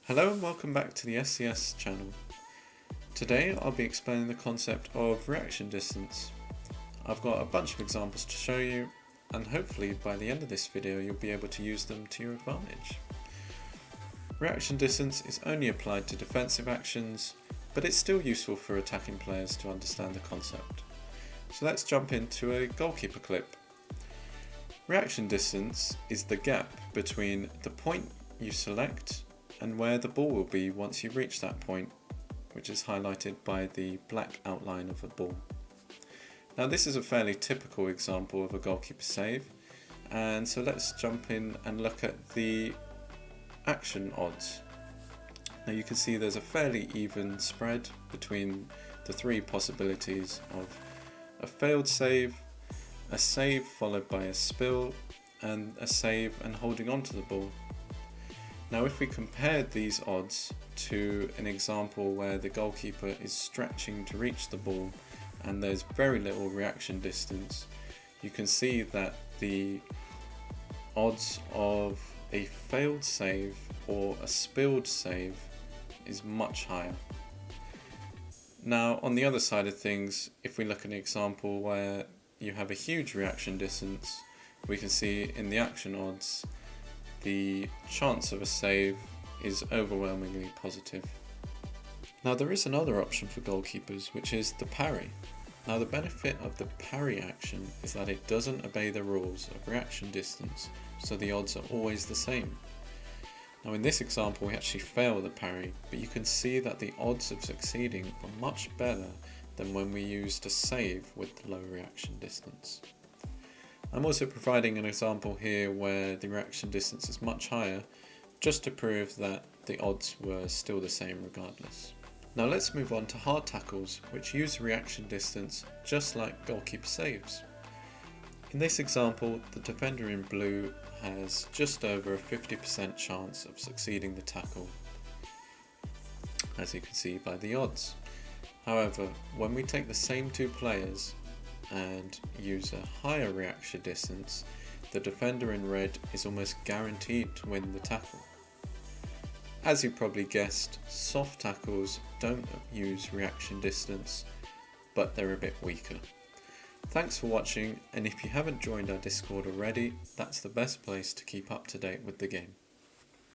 Hello and welcome back to the SCS channel. Today I'll be explaining the concept of reaction distance. I've got a bunch of examples to show you, and hopefully by the end of this video you'll be able to use them to your advantage. Reaction distance is only applied to defensive actions, but it's still useful for attacking players to understand the concept. So let's jump into a goalkeeper clip. Reaction distance is the gap between the point you select and where the ball will be once you reach that point, which is highlighted by the black outline of a ball. Now this is a fairly typical example of a goalkeeper save, and so let's jump in and look at the action odds. Now you can see there's a fairly even spread between the three possibilities of a failed save, a save followed by a spill, and a save and holding on to the ball. Now if we compared these odds to an example where the goalkeeper is stretching to reach the ball and there's very little reaction distance, you can see that the odds of a failed save or a spilled save is much higher. Now on the other side of things, if we look at an example where you have a huge reaction distance, we can see in the action odds the chance of a save is overwhelmingly positive. Now there is another option for goalkeepers, which is the parry. Now the benefit of the parry action is that it doesn't obey the rules of reaction distance, so the odds are always the same. Now in this example we actually fail the parry, but you can see that the odds of succeeding are much better than when we used a save with the low reaction distance. I'm also providing an example here where the reaction distance is much higher, just to prove that the odds were still the same regardless. Now let's move on to hard tackles, which use reaction distance just like goalkeeper saves. In this example, the defender in blue has just over a 50% chance of succeeding the tackle, as you can see by the odds. However, when we take the same two players and use a higher reaction distance, the defender in red is almost guaranteed to win the tackle. As you probably guessed, soft tackles don't use reaction distance, but they're a bit weaker. Thanks for watching, and if you haven't joined our Discord already, that's the best place to keep up to date with the game.